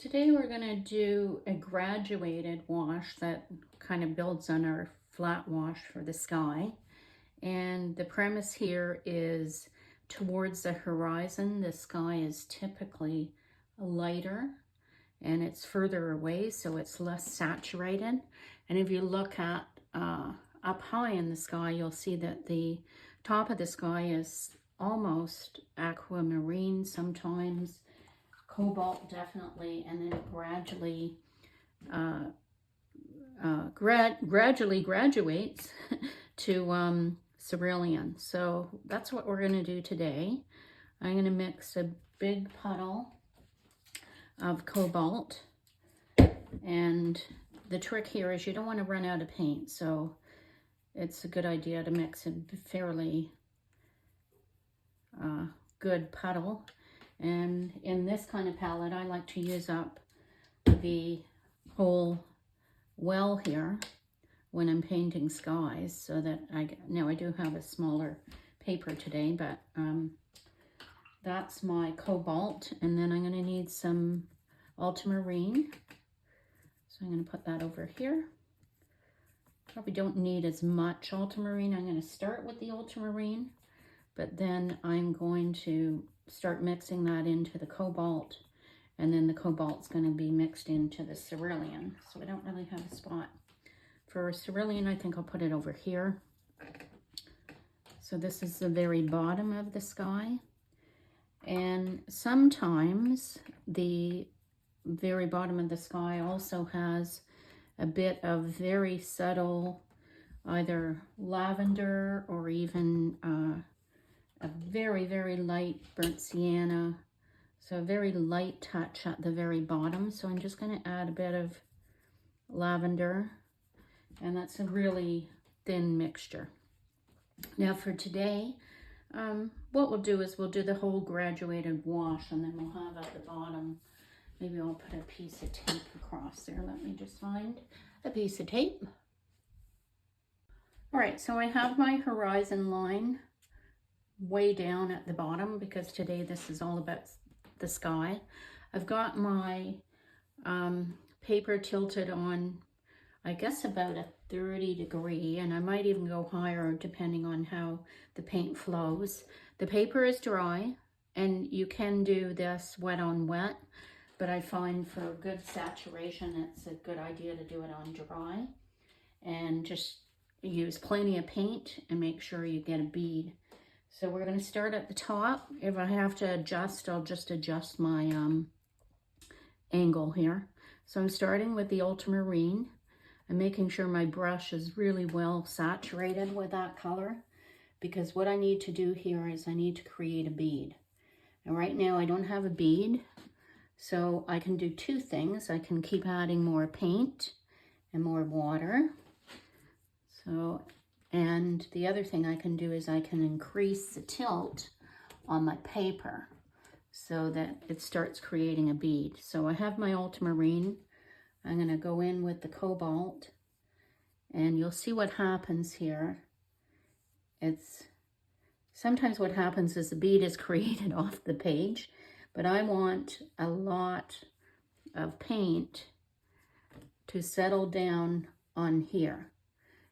Today we're going to do a graduated wash that kind of builds on our flat wash for the sky. And the premise here is towards the horizon, the sky is typically lighter and it's further away, so it's less saturated. And if you look at up high in the sky, you'll see that the top of the sky is almost aquamarine, sometimes cobalt definitely, and then it gradually graduates to cerulean. So that's what we're going to do today. I'm going to mix a big puddle of cobalt, and the trick here is you don't want to run out of paint, so it's a good idea to mix a fairly good puddle. And in this kind of palette, I like to use up the whole well here when I'm painting skies, so that I do have a smaller paper today, but that's my cobalt. And then I'm going to need some ultramarine, so I'm going to put that over here. Probably don't need as much ultramarine. I'm going to start with the ultramarine, but then I'm going to start mixing that into the cobalt, and then the cobalt's going to be mixed into the cerulean. So I don't really have a spot for cerulean. I think I'll put it over here. So this is the very bottom of the sky, and sometimes the very bottom of the sky also has a bit of very subtle either lavender or even a very, very light burnt sienna. So a very light touch at the very bottom. So I'm just going to add a bit of lavender, and that's a really thin mixture. Now for today, what we'll do is we'll do the whole graduated wash, and then we'll have at the bottom, maybe I'll put a piece of tape across there. Let me just find a piece of tape. All right, so I have my horizon line way down at the bottom because today this is all about the sky. I've got my paper tilted on, I guess, about a 30 degree, and I might even go higher depending on how the paint flows. The paper is dry, and you can do this wet on wet, but I find for good saturation it's a good idea to do it on dry, and just use plenty of paint and make sure you get a bead. So we're going to start at the top. If I have to adjust, I'll just adjust my angle here. So I'm starting with the ultramarine. I'm making sure my brush is really well saturated with that color, because what I need to do here is I need to create a bead. And right now I don't have a bead, so I can do two things. I can keep adding more paint and more water. So, and the other thing I can do is I can increase the tilt on my paper so that it starts creating a bead. So I have my ultramarine. I'm going to go in with the cobalt, and you'll see what happens here. It's sometimes what happens is the bead is created off the page, but I want a lot of paint to settle down on here.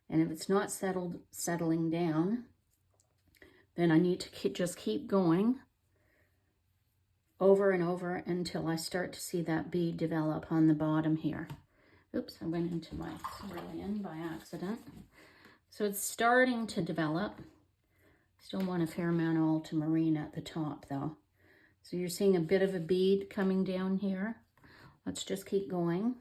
And if it's not settling down, then I need to just keep going over and over until I start to see that bead develop on the bottom here. Oops, I went into my cerulean by accident. So it's starting to develop. Still want a fair amount of ultramarine at the top though. So you're seeing a bit of a bead coming down here. Let's just keep going.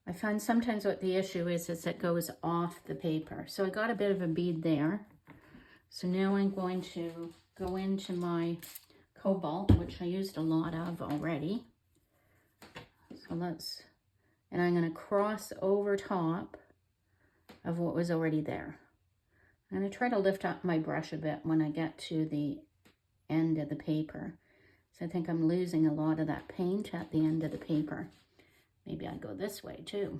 I find sometimes what the issue is it goes off the paper. So I got a bit of a bead there. So now I'm going to go into my cobalt, which I used a lot of already. So and I'm going to cross over top of what was already there. I'm going to try to lift up my brush a bit when I get to the end of the paper. So I think I'm losing a lot of that paint at the end of the paper. Maybe I'd go this way too.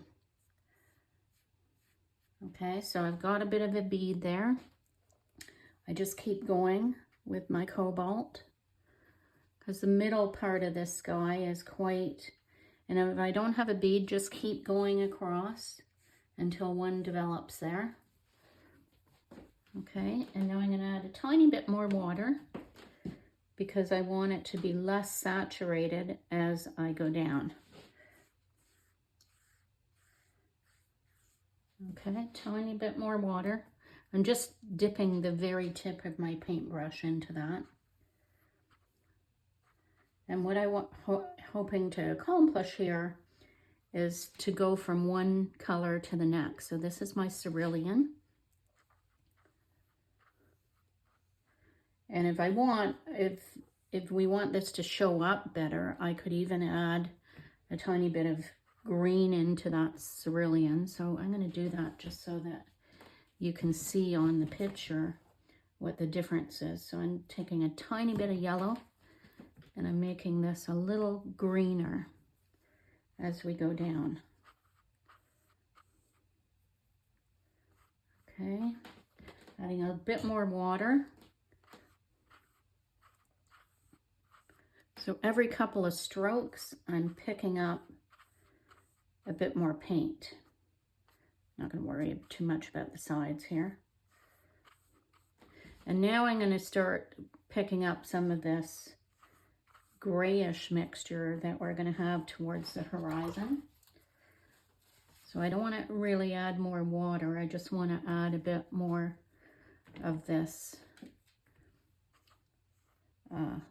Okay, so I've got a bit of a bead there. I just keep going with my cobalt, because the middle part of this sky is quite, and if I don't have a bead, just keep going across until one develops there. Okay, and now I'm going to add a tiny bit more water because I want it to be less saturated as I go down. Okay, tiny bit more water. I'm just dipping the very tip of my paintbrush into that. And what I want, hoping to accomplish here is to go from one color to the next. So this is my cerulean. And if I want, if we want this to show up better, I could even add a tiny bit of green into that cerulean. So I'm going to do that just so that you can see on the picture what the difference is. So I'm taking a tiny bit of yellow and I'm making this a little greener as we go down. Okay, adding a bit more water. So every couple of strokes, I'm picking up a bit more paint. Not going to worry too much about the sides here. And now I'm going to start picking up some of this grayish mixture that we're going to have towards the horizon. So I don't want to really add more water. I just want to add a bit more of this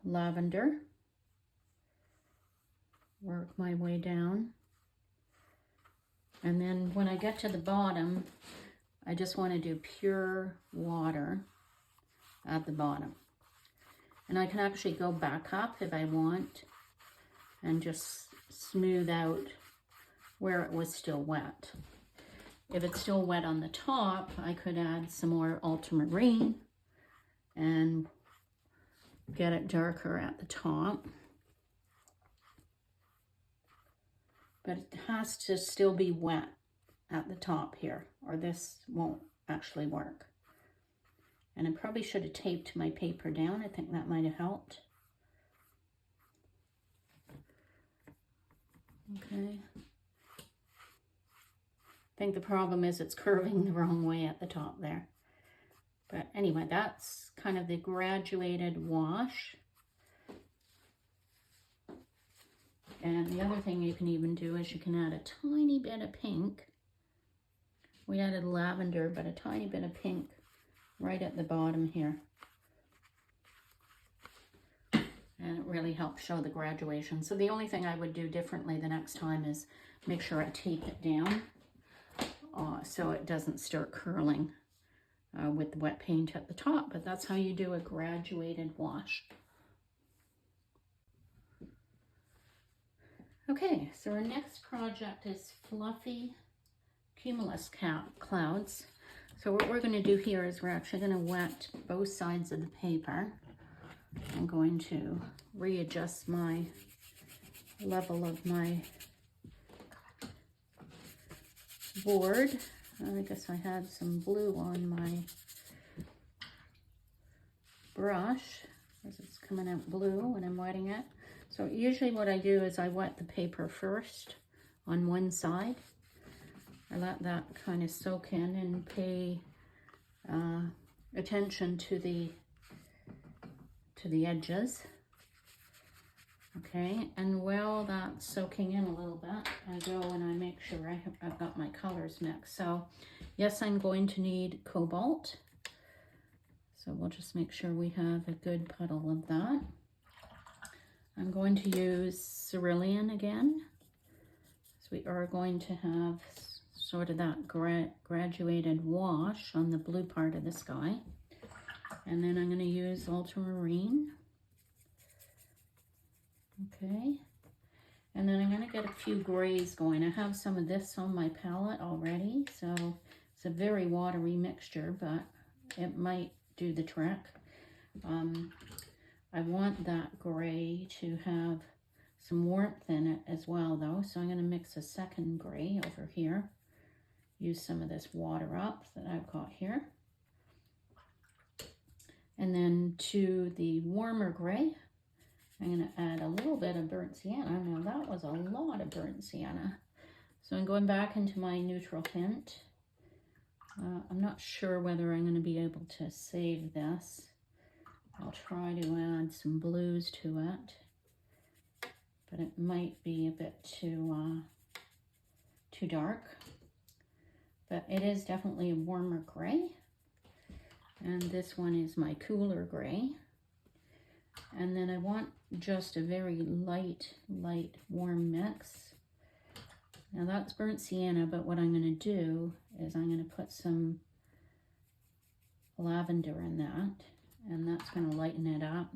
lavender. Work my way down. And then when I get to the bottom, I just want to do pure water at the bottom. And I can actually go back up if I want and just smooth out where it was still wet. If it's still wet on the top, I could add some more ultramarine and get it darker at the top. But it has to still be wet at the top here, or this won't actually work. And I probably should have taped my paper down. I think that might have helped. Okay. I think the problem is it's curving the wrong way at the top there. But anyway, that's kind of the graduated wash. And the other thing you can even do is you can add a tiny bit of pink. We added lavender, but a tiny bit of pink right at the bottom here. And it really helps show the graduation. So the only thing I would do differently the next time is make sure I tape it down so it doesn't start curling with the wet paint at the top. But that's how you do a graduated wash. Okay, so our next project is fluffy cumulus clouds. So what we're going to do here is we're actually going to wet both sides of the paper. I'm going to readjust my level of my board. I guess I had some blue on my brush as it's coming out blue when I'm wetting it. So usually what I do is I wet the paper first on one side. I let that kind of soak in and pay attention to the edges. Okay, and while that's soaking in a little bit, I go and I make sure I've got my colors mixed. So yes, I'm going to need cobalt. So we'll just make sure we have a good puddle of that. I'm going to use cerulean again. So we are going to have sort of that graduated wash on the blue part of the sky. And then I'm going to use ultramarine. Okay. And then I'm going to get a few grays going. I have some of this on my palette already. So it's a very watery mixture, but it might do the trick. I want that gray to have some warmth in it as well though. So I'm going to mix a second gray over here. Use some of this water up that I've got here. And then to the warmer gray, I'm going to add a little bit of burnt sienna. Now that was a lot of burnt sienna. So I'm going back into my neutral tint. I'm not sure whether I'm going to be able to save this. I'll try to add some blues to it, but it might be a bit too dark. But it is definitely a warmer gray. And this one is my cooler gray. And then I want just a very light, warm mix. Now that's burnt sienna, but what I'm going to do is I'm going to put some lavender in that, and that's going to lighten it up.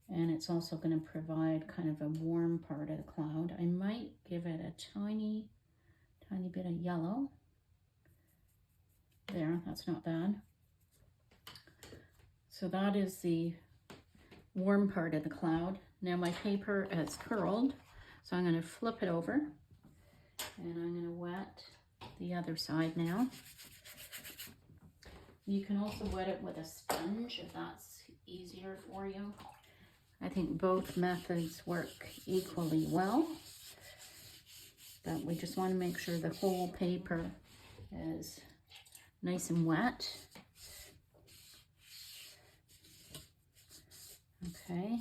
And it's also going to provide kind of a warm part of the cloud. I might give it a tiny bit of yellow. There, that's not bad. So that is the warm part of the cloud. Now my paper has curled, so I'm going to flip it over. And I'm going to wet the other side now. You can also wet it with a sponge if that's easier for you. I think both methods work equally well. But we just want to make sure the whole paper is nice and wet. Okay.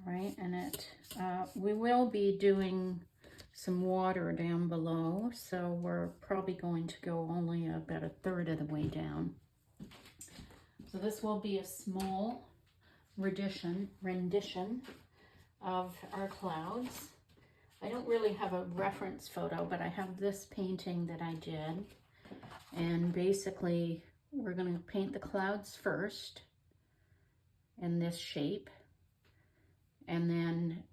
All right, and we will be doing some water down below, so we're probably going to go only about a third of the way down. So this will be a small rendition of our clouds. I don't really have a reference photo, but I have this painting that I did. And basically, we're going to paint the clouds first in this shape. And then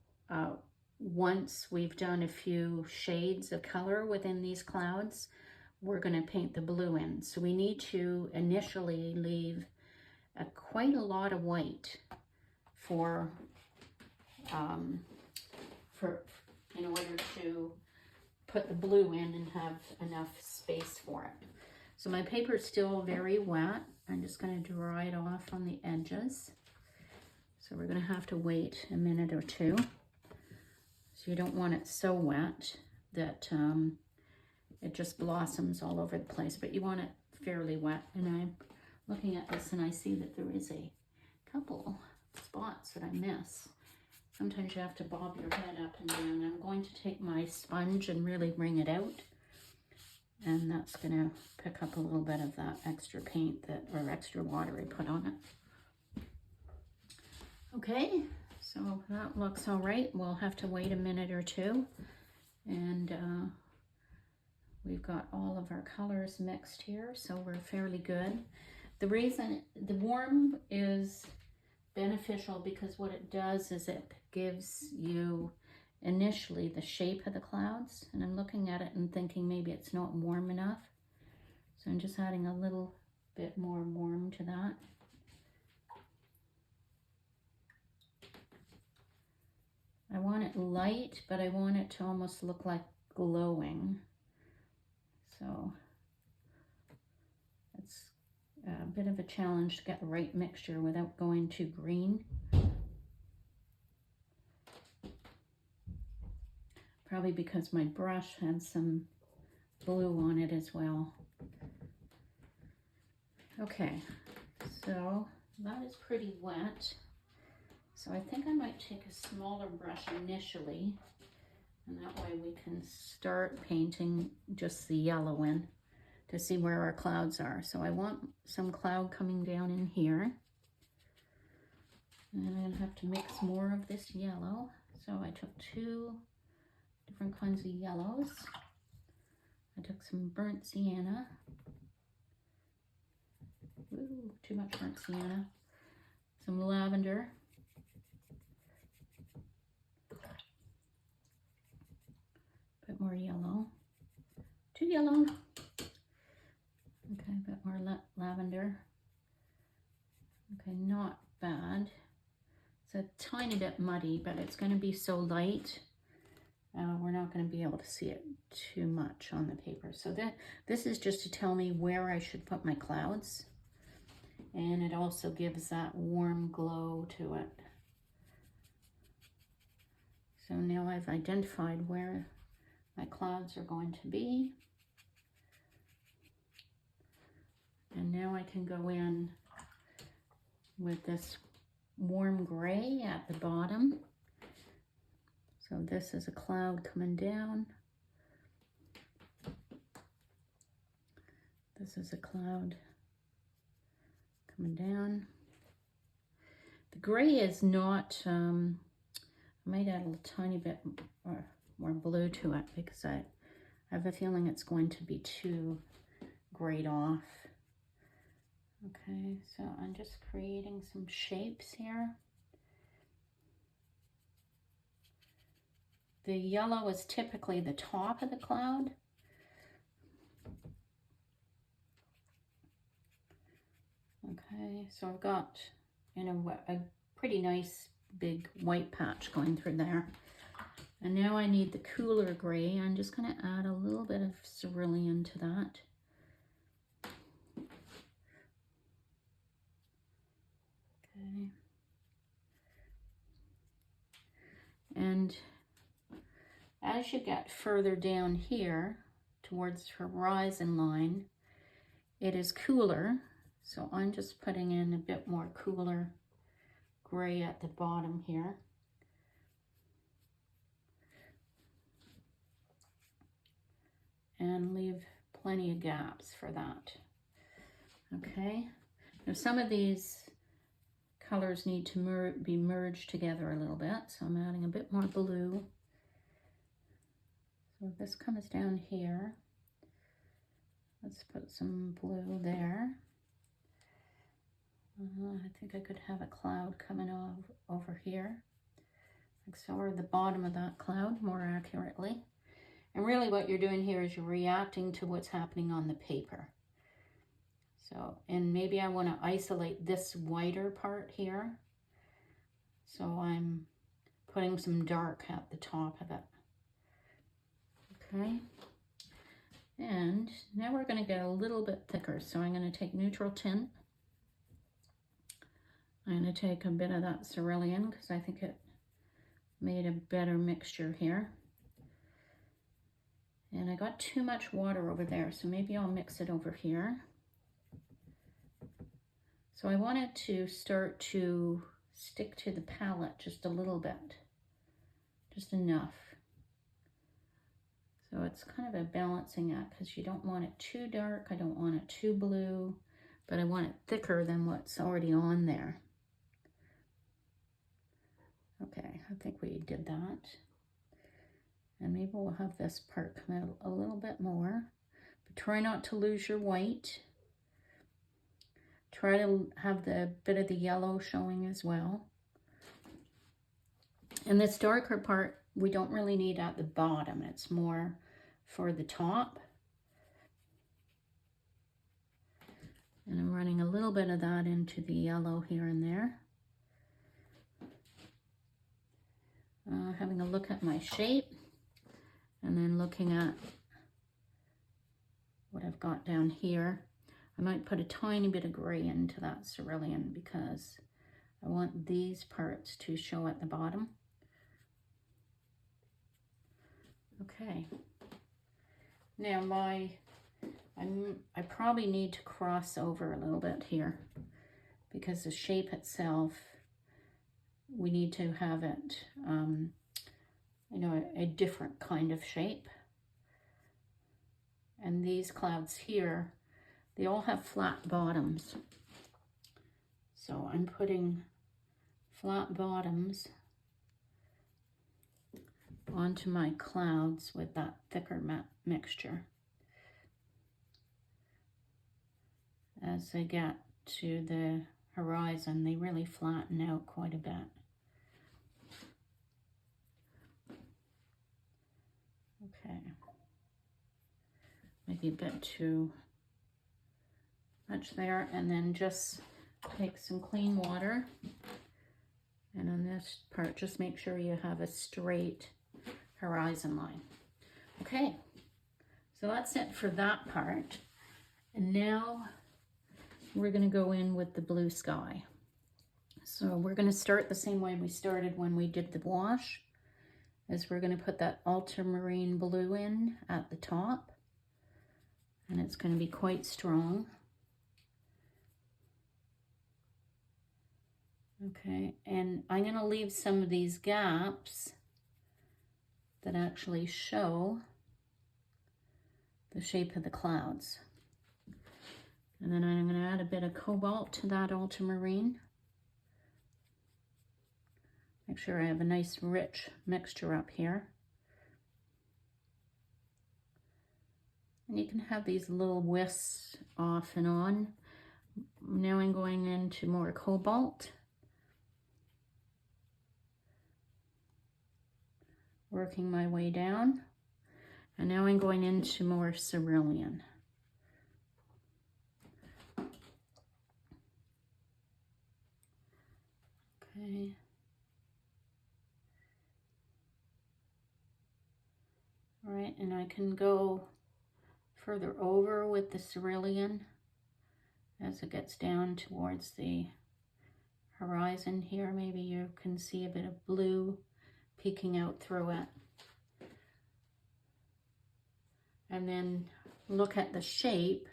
once we've done a few shades of color within these clouds, we're going to paint the blue in. So we need to initially leave quite a lot of white in order to put the blue in and have enough space for it. So my paper is still very wet. I'm just going to dry it off on the edges. So we're going to have to wait a minute or two. So you don't want it so wet that it just blossoms all over the place, but you want it fairly wet. And I'm looking at this and I see that there is a couple spots that I miss. Sometimes you have to bob your head up and down. I'm going to take my sponge and really wring it out. And that's going to pick up a little bit of that extra paint or extra water I put on it. Okay, so that looks all right. We'll have to wait a minute or two. And we've got all of our colors mixed here, so we're fairly good. The reason the warm is beneficial because what it does is it gives you initially the shape of the clouds, and I'm looking at it and thinking maybe it's not warm enough, so I'm just adding a little bit more warm to that. I want it light, but I want it to almost look like glowing, so it's a bit of a challenge to get the right mixture without going too green. Probably because my brush has some blue on it as well. Okay, so that is pretty wet. So I think I might take a smaller brush initially, and that way we can start painting just the yellow in to see where our clouds are. So I want some cloud coming down in here. And I'm gonna have to mix more of this yellow. So I took 2 different kinds of yellows. I took some burnt sienna. Ooh, too much burnt sienna. Some lavender. Bit more yellow. Too yellow. Okay, a bit more lavender. Okay, not bad. It's a tiny bit muddy, but it's going to be so light. We're not going to be able to see it too much on the paper. So this is just to tell me where I should put my clouds. And it also gives that warm glow to it. So now I've identified where my clouds are going to be. And now I can go in with this warm gray at the bottom. So this is a cloud coming down. This is a cloud coming down. The gray is not, I might add a tiny bit more blue to it because I have a feeling it's going to be too grayed off. Okay, so I'm just creating some shapes here. The yellow is typically the top of the cloud. Okay, so I've got, you know, a pretty nice big white patch going through there. And now I need the cooler gray. I'm just going to add a little bit of cerulean to that. Okay. And as you get further down here towards the horizon line, it is cooler. So I'm just putting in a bit more cooler gray at the bottom here. And leave plenty of gaps for that. Okay. Now some of these colors need to be merged together a little bit. So I'm adding a bit more blue. So this comes down here. Let's put some blue there. I think I could have a cloud coming over here. Like so, or the bottom of that cloud more accurately. And really what you're doing here is you're reacting to what's happening on the paper. So, and maybe I want to isolate this whiter part here. So I'm putting some dark at the top of it. Okay. And now we're going to get a little bit thicker. So I'm going to take neutral tint. I'm going to take a bit of that cerulean because I think it made a better mixture here. And I got too much water over there, so maybe I'll mix it over here. So I wanted to start to stick to the palette just a little bit, just enough. So it's kind of a balancing act because you don't want it too dark, I don't want it too blue, but I want it thicker than what's already on there. Okay, I think we did that. And maybe we'll have this part come out a little bit more. But try not to lose your white. Try to have the bit of the yellow showing as well. And this darker part, we don't really need at the bottom. It's more for the top. And I'm running a little bit of that into the yellow here and there. Having a look at my shape. And then looking at what I've got down here. I might put a tiny bit of gray into that cerulean because I want these parts to show at the bottom. Okay. Now I probably need to cross over a little bit here because the shape itself, we need to have it, you know, a different kind of shape. And these clouds here, they all have flat bottoms. So I'm putting flat bottoms onto my clouds with that thicker mixture. As they get to the horizon, they really flatten out quite a bit. Okay, maybe a bit too much there, and then just take some clean water, and on this part just make sure you have a straight horizon line. Okay, so that's it for that part. And now we're going to go in with the blue sky. So we're going to start the same way we started when we did the wash, as we're going to put that ultramarine blue in at the top, and it's going to be quite strong. Okay, and I'm going to leave some of these gaps that actually show the shape of the clouds. And then I'm going to add a bit of cobalt to that ultramarine. Make sure I have a nice rich mixture up here. And you can have these little wisps off and on. Now I'm going into more cobalt. Working my way down. And now I'm going into more cerulean. Okay. All right, and I can go further over with the cerulean as it gets down towards the horizon here. Maybe you can see a bit of blue peeking out through it. And then look at the shape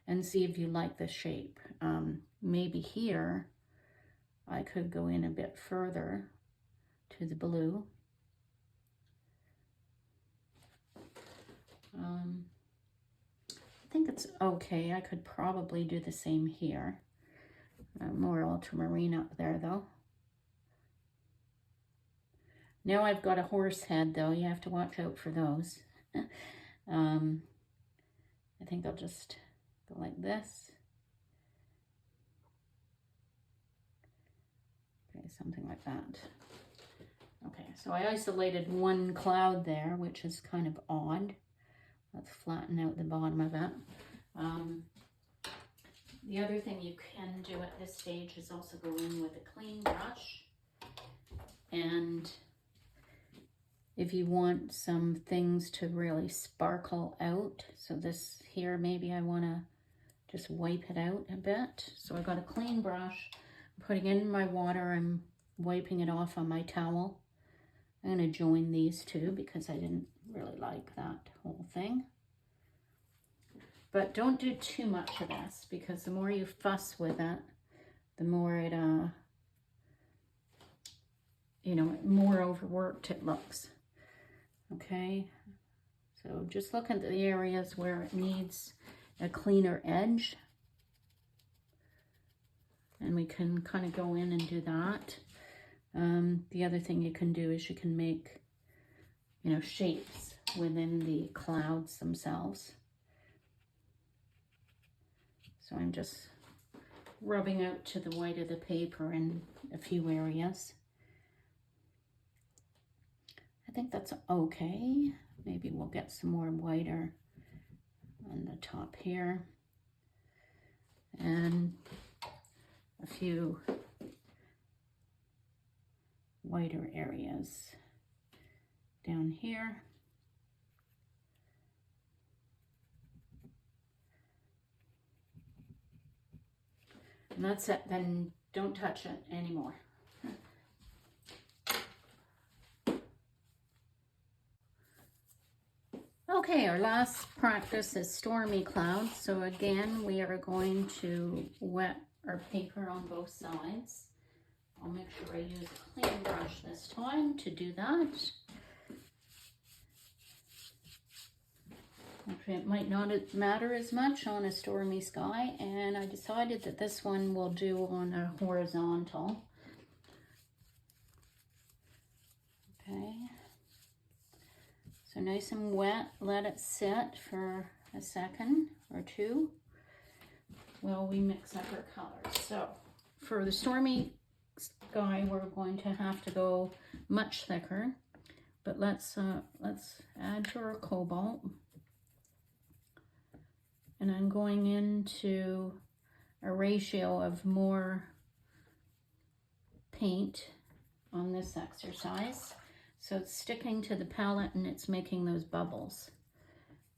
and see if you like the shape. Maybe here I could go in a bit further to the blue. I think it's okay. I could probably do the same here. More ultramarine up there though. Now I've got a horse head though. You have to watch out for those. I think I'll just go like this. Okay, something like that. Okay, so I isolated one cloud there, which is kind of odd. Let's flatten out the bottom of it. The other thing you can do at this stage is also go in with a clean brush. And if you want some things to really sparkle out, so this here, maybe I want to just wipe it out a bit. So I've got a clean brush, I'm putting in my water, I'm wiping it off on my towel. I'm going to join these two because I didn't really like that whole thing. But don't do too much of this, because the more you fuss with it, the more it, you know, more overworked it looks. Okay, so just look at the areas where it needs a cleaner edge. And we can kind of go in and do that. The other thing you can do is you can make, you know, shapes within the clouds themselves. So I'm just rubbing out to the white of the paper in a few areas. I think that's okay. Maybe we'll get some more whiter on the top here. And a few whiter areas down here. And that's it, then don't touch it anymore. Okay, our last practice is stormy clouds. So again, we are going to wet our paper on both sides. I'll make sure I use a clean brush this time to do that. Okay, it might not matter as much on a stormy sky, and I decided that this one will do on a horizontal. Okay, so nice and wet, let it sit for a second or two while we mix up our colors. So for the stormy sky, we're going to have to go much thicker, but let's add to our cobalt. And I'm going into a ratio of more paint on this exercise. So it's sticking to the palette and it's making those bubbles.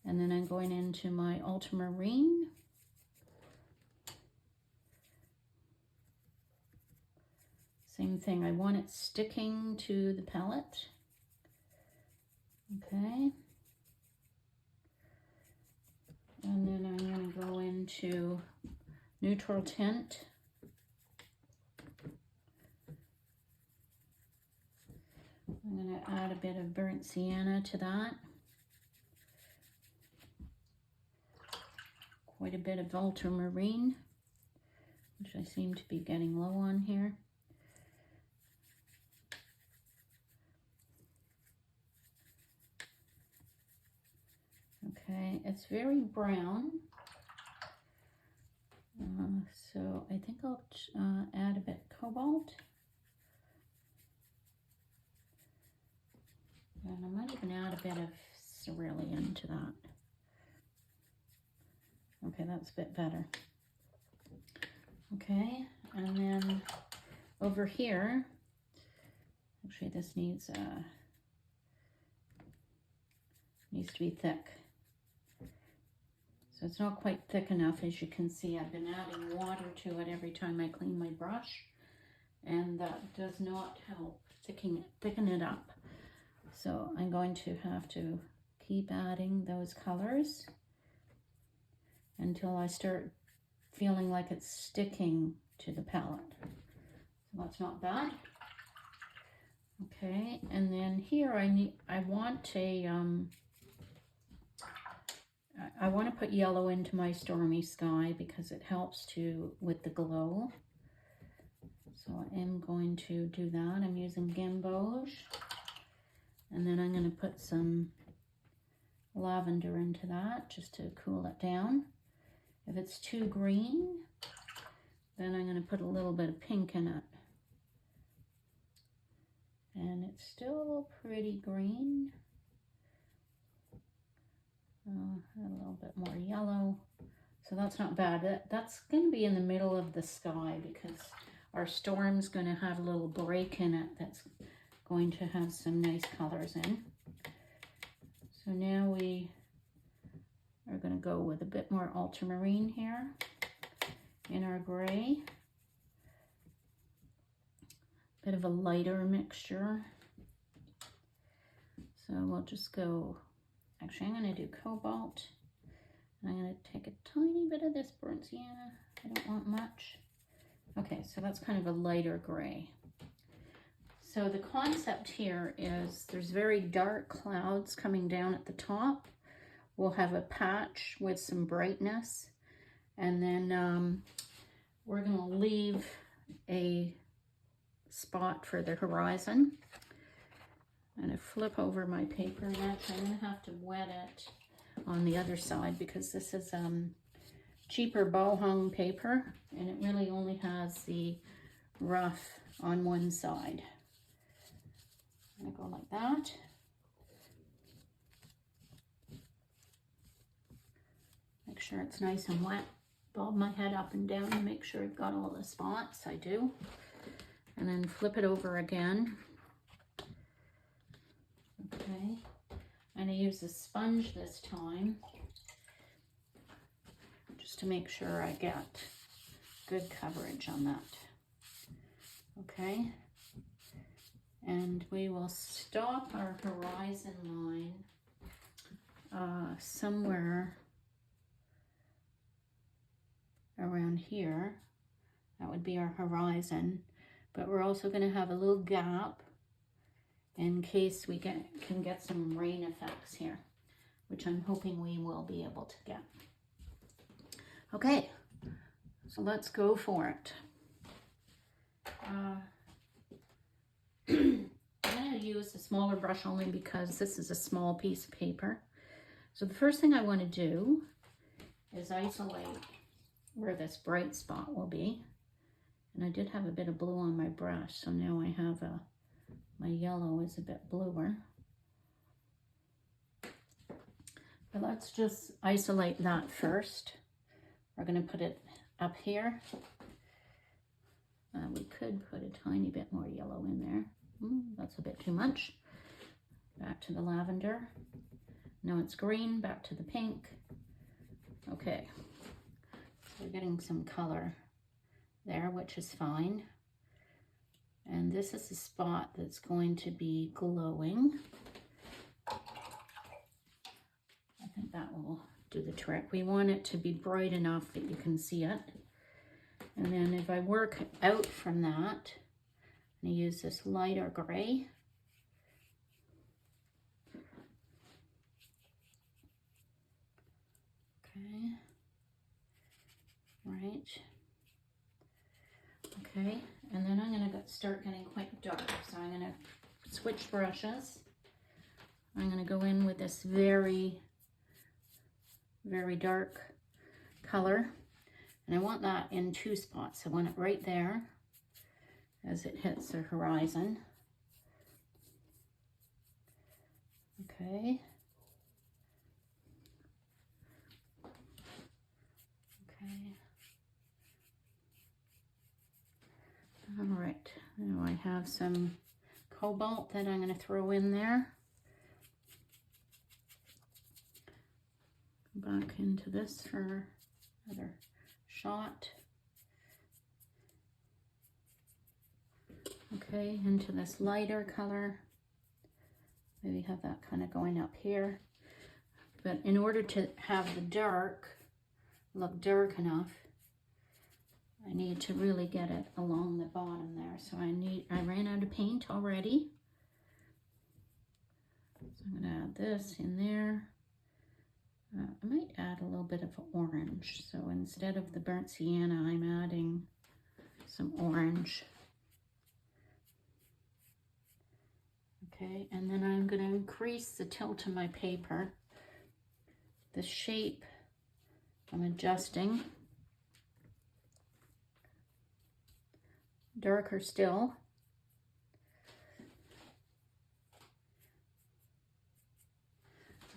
And then I'm going into my ultramarine. same thing. I want it sticking to the palette. Okay. And then I'm going to go into neutral tint. I'm going to add a bit of burnt sienna to that. Quite a bit of ultramarine, which I seem to be getting low on here. Okay, it's very brown. So I think I'll add a bit of cobalt. And I might even add a bit of cerulean to that. Okay, that's a bit better. Okay, and then over here, actually this needs to be thick. So it's not quite thick enough. As you can see, I've been adding water to it every time I clean my brush, and that does not help thicken it up. So I'm going to have to keep adding those colors until I start feeling like it's sticking to the palette. So that's not bad. Okay, and then here I want to put yellow into my Stormy Sky because it helps with the glow. So I am going to do that. I'm using gamboge. And then I'm going to put some lavender into that just to cool it down. If it's too green, then I'm going to put a little bit of pink in it. And it's still pretty green. A little bit more yellow. So that's not bad. That's going to be in the middle of the sky because our storm's going to have a little break in it that's going to have some nice colors in. So now we are going to go with a bit more ultramarine here in our gray. Bit of a lighter mixture. So we'll just go, actually I'm going to do cobalt. And I'm going to take a tiny bit of this burnt sienna. I don't want much. Okay, so that's kind of a lighter gray. So the concept here is there's very dark clouds coming down at the top. We'll have a patch with some brightness, and then we're going to leave a spot for the horizon. I'm going to flip over my paper, and actually I'm going to have to wet it on the other side because this is cheaper bow hung paper, and it really only has the rough on one side. I'm going to go like that. Make sure it's nice and wet. Bob my head up and down to make sure I've got all the spots. I do. And then flip it over again. Okay. I'm going to use a sponge this time just to make sure I get good coverage on that. Okay. And we will stop our horizon line somewhere around here. That would be our horizon. But we're also going to have a little gap in case we can get some rain effects here, which I'm hoping we will be able to get. Okay, so let's go for it. I'm going to use a smaller brush only because this is a small piece of paper. So the first thing I want to do is isolate where this bright spot will be. And I did have a bit of blue on my brush, so now I have my yellow is a bit bluer. But let's just isolate that first. We're going to put it up here. We could put a tiny bit more yellow in there. That's a bit too much. Back to the lavender. Now it's green, back to the pink. Okay, so we're getting some color there, which is fine. And this is the spot that's going to be glowing. I think that will do the trick. We want it to be bright enough that you can see it. And then if I work out from that, I'm going to use this lighter gray. Okay. Right. Okay, and then I'm going to start getting quite dark. So I'm going to switch brushes. I'm going to go in with this very, very dark color. And I want that in 2 spots. I want it right there as it hits the horizon. Okay. Okay. All right, now I have some cobalt that I'm going to throw in there. Back into this for another shot. Okay, into this lighter color. Maybe have that kind of going up here. But in order to have the dark look dark enough, I need to really get it along the bottom there. So I ran out of paint already. So I'm gonna add this in there. I might add a little bit of orange. So instead of the burnt sienna, I'm adding some orange. Okay, and then I'm gonna increase the tilt of my paper. The shape I'm adjusting. Darker still.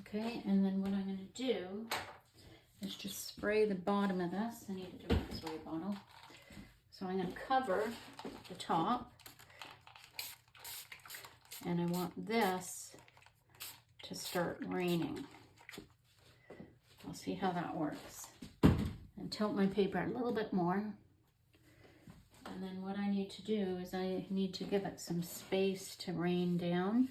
Okay, and then what I'm going to do is just spray the bottom of this. I need a different spray bottle. So I'm going to cover the top. And I want this to start raining. I'll see how that works. And tilt my paper a little bit more. And then what I need to do is I need to give it some space to rain down.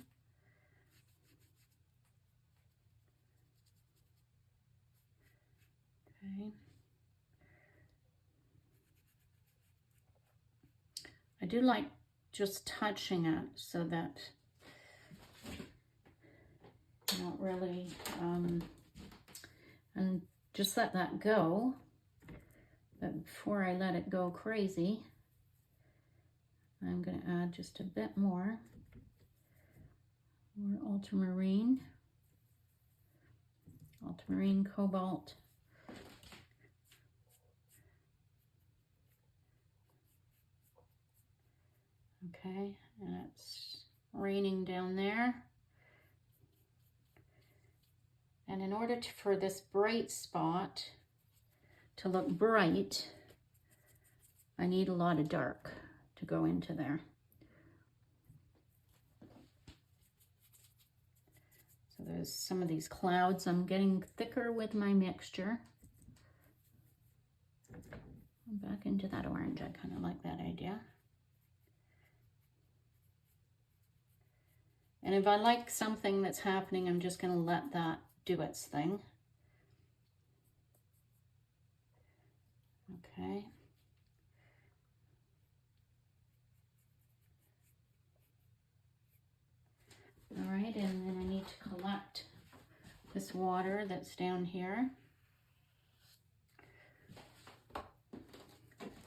Okay. I do like just touching it so that you don't really, and just let that go. But before I let it go crazy, I'm going to add just a bit more ultramarine cobalt. Okay, and it's raining down there. And in order for this bright spot to look bright, I need a lot of dark to go into there. So there's some of these clouds. I'm getting thicker with my mixture. Back into that orange. I kind of like that idea. And if I like something that's happening, I'm just going to let that do its thing. Okay. All right, and then I need to collect this water that's down here.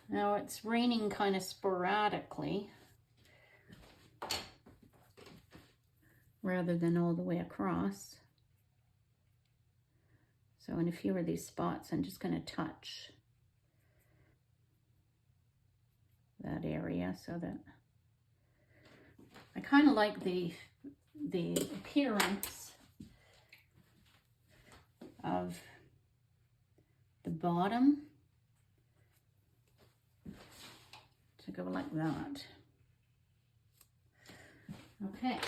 Now it's raining kind of sporadically rather than all the way across. So in a few of these spots, I'm just going to touch that area so that I kind of like the appearance of the bottom to go like that. Okay,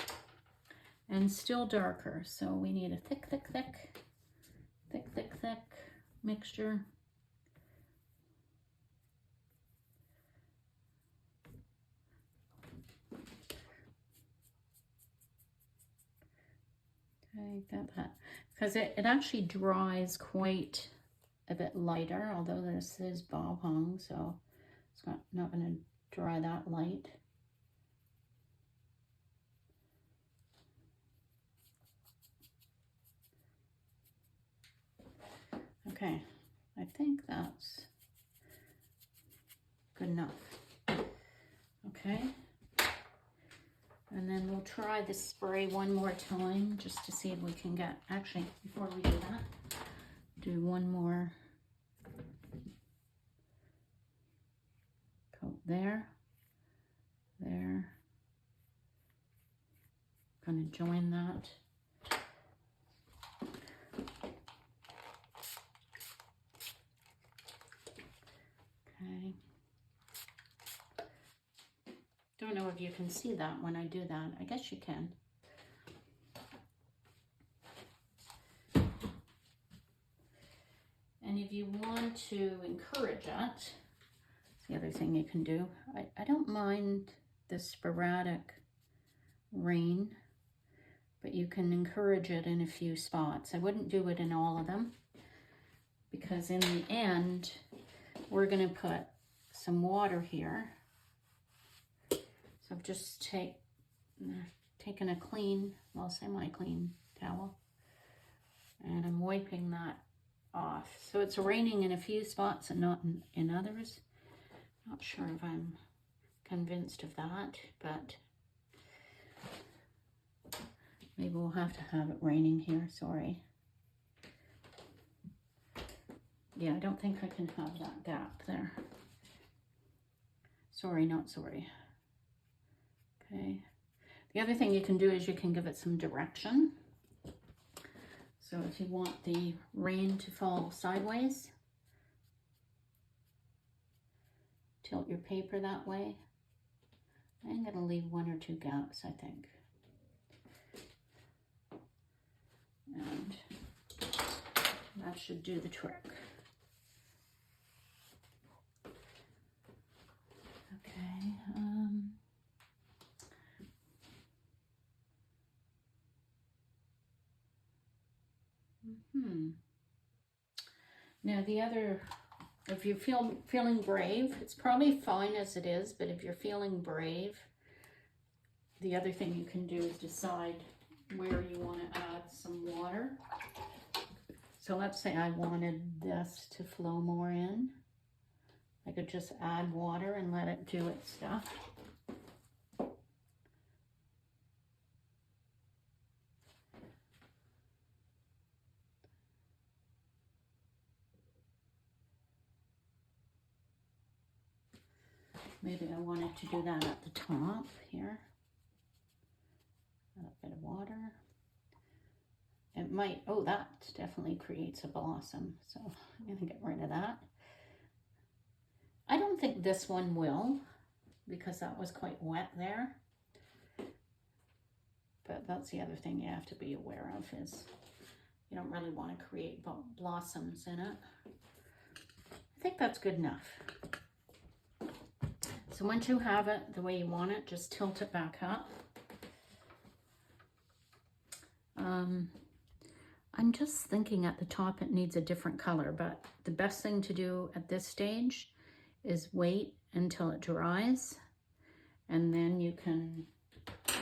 and still darker, so we need a thick mixture. Okay, got that. Because it actually dries quite a bit lighter, although this is bob hung, so it's not going to dry that light. Okay, I think that's good enough. Okay, and then we'll try the spray one more time just to see if we can get, actually, before we do that, do one more coat there, there. Gonna join that. Okay. Don't know if you can see that when I do that. I guess you can. And if you want to encourage it, that's the other thing you can do. I don't mind the sporadic rain, but you can encourage it in a few spots. I wouldn't do it in all of them, because in the end, we're gonna put some water here. So I've just taken a clean, well, semi-clean towel, and I'm wiping that off. So it's raining in a few spots and not in others. Not sure if I'm convinced of that, but maybe we'll have to have it raining here, sorry. Yeah, I don't think I can have that gap there. Sorry, not sorry. Okay. The other thing you can do is you can give it some direction. So if you want the rain to fall sideways, tilt your paper that way. I'm going to leave one or two gaps, I think. And that should do the trick. Okay. Now the other, if you're feeling brave, it's probably fine as it is, but if you're feeling brave, the other thing you can do is decide where you want to add some water. So let's say I wanted this to flow more in. I could just add water and let it do its stuff. Maybe I wanted to do that at the top here. A bit of water. It might, oh, that definitely creates a blossom. So I'm going to get rid of that. I don't think this one will, because that was quite wet there. But that's the other thing you have to be aware of, is you don't really want to create blossoms in it. I think that's good enough. So once you have it the way you want it, just tilt it back up. I'm just thinking at the top it needs a different color, but the best thing to do at this stage is wait until it dries, and then you can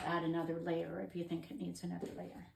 add another layer if you think it needs another layer.